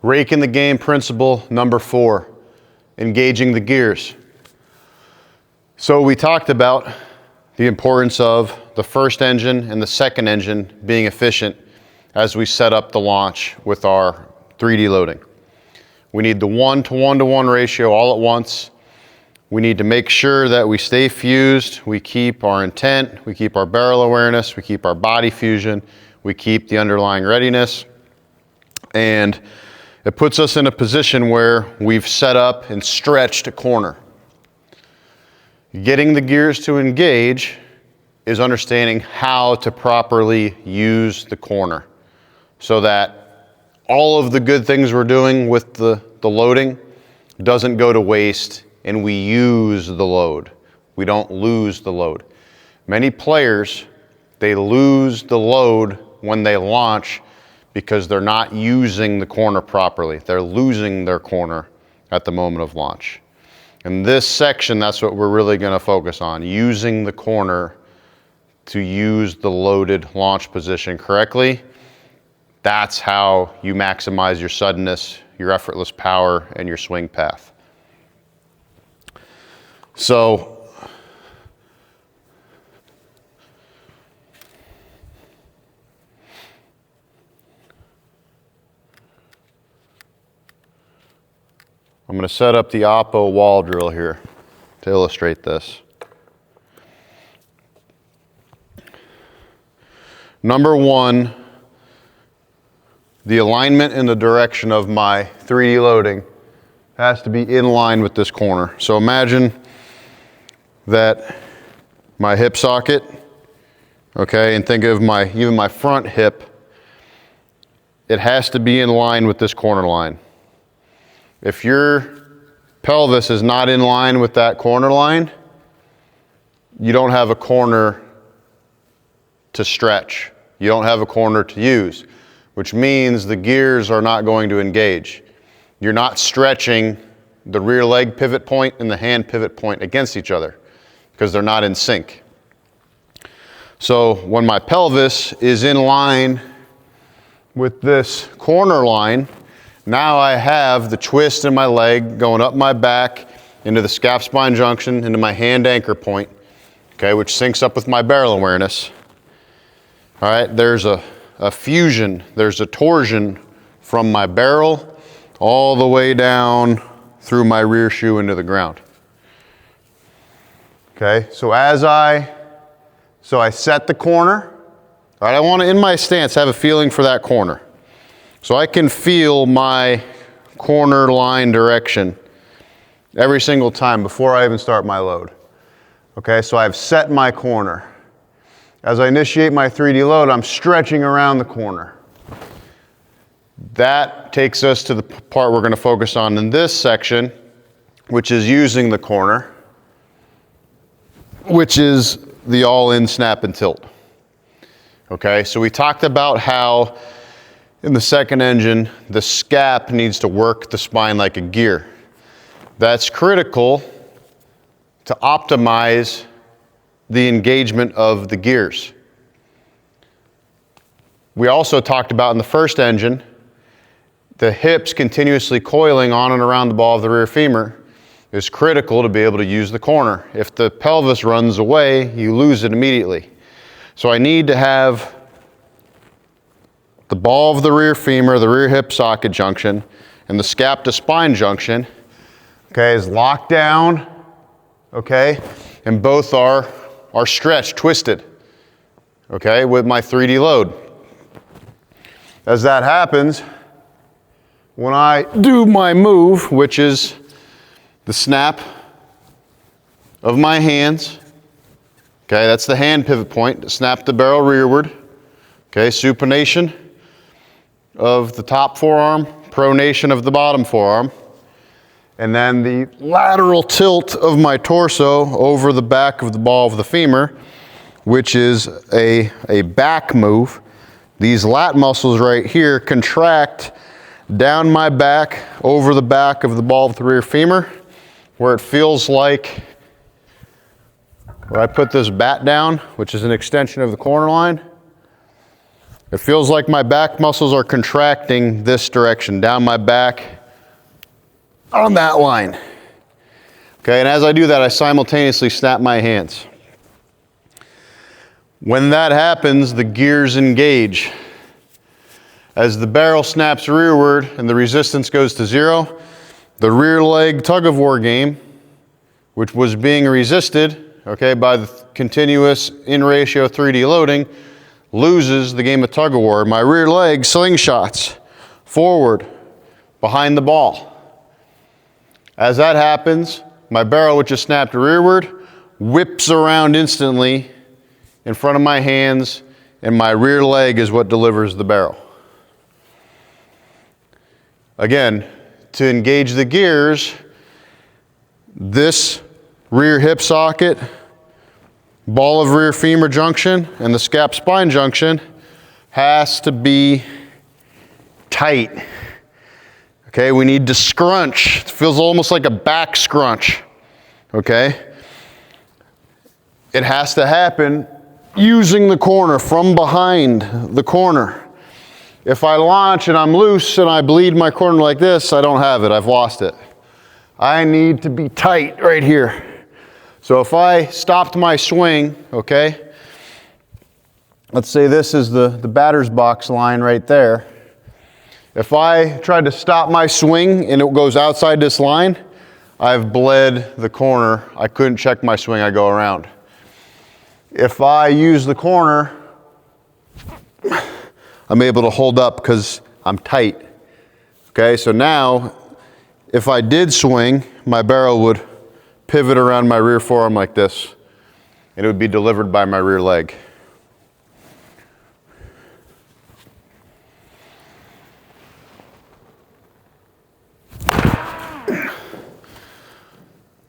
Rake in the game principle number 4, engaging the gears. So we talked about the importance of the first engine and the second engine being efficient as we set up the launch with our 3D loading. We need the 1-to-1-to-1 ratio all at once. We need to make sure that we stay fused, we keep our intent, we keep our barrel awareness, we keep our body fusion, we keep the underlying readiness. And it puts us in a position where we've set up and stretched a corner. Getting the gears to engage is understanding how to properly use the corner so that all of the good things we're doing with the loading doesn't go to waste and we use the load. We don't lose the load. Many players, they lose the load when they launch because they're not using the corner properly. They're losing their corner at the moment of launch. In this section, that's what we're really gonna focus on, using the corner to use the loaded launch position correctly. That's how you maximize your suddenness, your effortless power, and your swing path. So, I'm going to set up the Oppo wall drill here to illustrate this. Number 1, the alignment and the direction of my 3D loading has to be in line with this corner. So imagine that my hip socket, okay, and think of even my front hip, it has to be in line with this corner line. If your pelvis is not in line with that corner line, you don't have a corner to stretch. You don't have a corner to use, which means the gears are not going to engage. You're not stretching the rear leg pivot point and the hand pivot point against each other because they're not in sync. So when my pelvis is in line with this corner line, now I have the twist in my leg going up my back into the scap spine junction, into my hand anchor point, okay, which syncs up with my barrel awareness. All right, there's a fusion, there's a torsion from my barrel all the way down through my rear shoe into the ground. Okay, so I set the corner. All right, I want to, in my stance, have a feeling for that corner. So I can feel my corner line direction every single time before I even start my load. Okay, so I've set my corner. As I initiate my 3D load, I'm stretching around the corner. That takes us to the part we're going to focus on in this section, which is using the corner, which is the all-in snap and tilt. Okay, so we talked about how in the second engine, the scap needs to work the spine like a gear. That's critical to optimize the engagement of the gears. We also talked about in the first engine, the hips continuously coiling on and around the ball of the rear femur is critical to be able to use the corner. If the pelvis runs away, you lose it immediately. So I need to have the ball of the rear femur, the rear hip socket junction, and the scap to spine junction, okay, is locked down, okay, and both are stretched, twisted, okay, with my 3D load. As that happens, when I do my move, which is the snap of my hands, okay, that's the hand pivot point, snap the barrel rearward, okay, supination of the top forearm, pronation of the bottom forearm, and then the lateral tilt of my torso over the back of the ball of the femur, which is a back move. These lat muscles right here contract down my back over the back of the ball of the rear femur, where it feels like where I put this bat down, which is an extension of the corner line, It feels like my back muscles are contracting this direction, down my back on that line. Okay, and as I do that, I simultaneously snap my hands. When that happens, the gears engage. As the barrel snaps rearward and the resistance goes to 0, the rear leg tug of war game, which was being resisted, okay, by the continuous in ratio 3D loading, loses the game of tug of war. My rear leg slingshots forward behind the ball. As that happens, my barrel, which is snapped rearward, whips around instantly in front of my hands, and my rear leg is what delivers the barrel. Again, to engage the gears, this rear hip socket, ball of rear femur junction, and the scap spine junction has to be tight. Okay, we need to scrunch. It feels almost like a back scrunch. Okay? It has to happen using the corner, from behind the corner. If I launch and I'm loose and I bleed my corner like this, I don't have it, I've lost it. I need to be tight right here. So if I stopped my swing, okay, let's say this is the batter's box line right there. If I tried to stop my swing and it goes outside this line, I've bled the corner. I couldn't check my swing, I go around. If I use the corner, I'm able to hold up because I'm tight. Okay, so now if I did swing, my barrel would pivot around my rear forearm like this, and it would be delivered by my rear leg.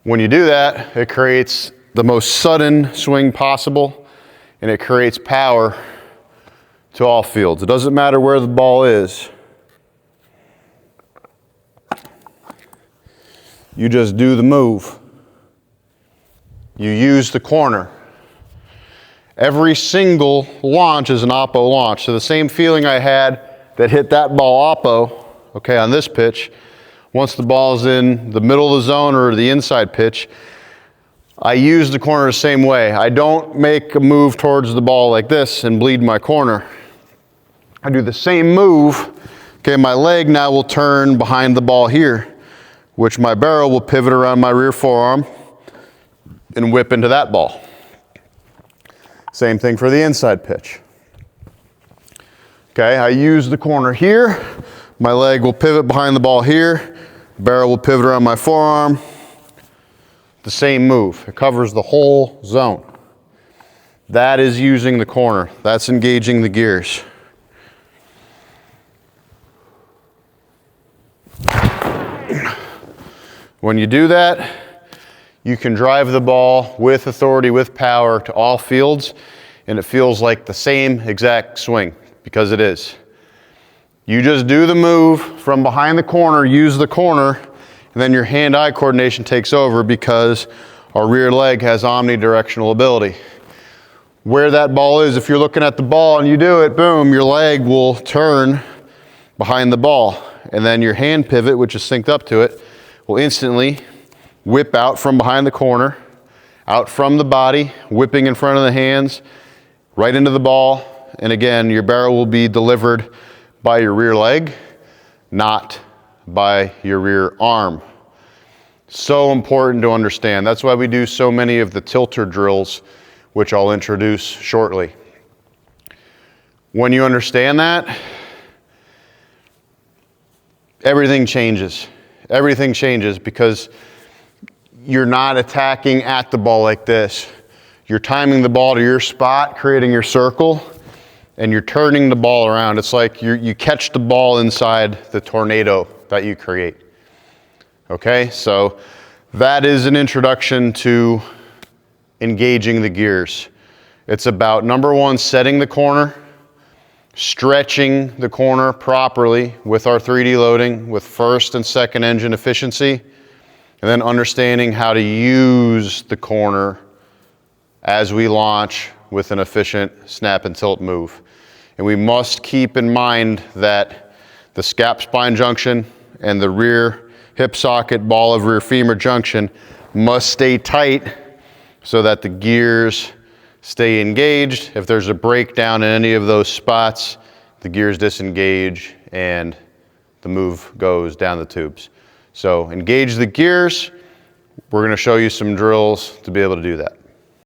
When you do that, it creates the most sudden swing possible, and it creates power to all fields. It doesn't matter where the ball is. You just do the move. You use the corner. Every single launch is an oppo launch. So the same feeling I had that hit that ball oppo, okay, on this pitch, once the ball is in the middle of the zone or the inside pitch, I use the corner the same way. I don't make a move towards the ball like this and bleed my corner. I do the same move. Okay, my leg now will turn behind the ball here, which my barrel will pivot around my rear forearm and whip into that ball. Same thing for the inside pitch. Okay, I use the corner here. My leg will pivot behind the ball here. Barrel will pivot around my forearm. The same move. It covers the whole zone. That is using the corner. That's engaging the gears. When you do that, you can drive the ball with authority, with power to all fields, and it feels like the same exact swing, because it is. You just do the move from behind the corner, use the corner, and then your hand-eye coordination takes over because our rear leg has omnidirectional ability. Where that ball is, if you're looking at the ball and you do it, boom, your leg will turn behind the ball. And then your hand pivot, which is synced up to it, will instantly whip out from behind the corner, out from the body, whipping in front of the hands, right into the ball. And again, your barrel will be delivered by your rear leg, not by your rear arm. So important to understand. That's why we do so many of the tilter drills, which I'll introduce shortly. When you understand that, everything changes. Everything changes because you're not attacking at the ball like this. You're timing the ball to your spot, creating your circle, and you're turning the ball around. It's like you catch the ball inside the tornado that you create. Okay, so that is an introduction to engaging the gears. It's about, number one, setting the corner, stretching the corner properly with our 3D loading, with first and second engine efficiency, and then understanding how to use the corner as we launch with an efficient snap and tilt move. And we must keep in mind that the scap spine junction and the rear hip socket ball of rear femur junction must stay tight so that the gears stay engaged. If there's a breakdown in any of those spots, the gears disengage and the move goes down the tubes. So engage the gears. We're going to show you some drills to be able to do that.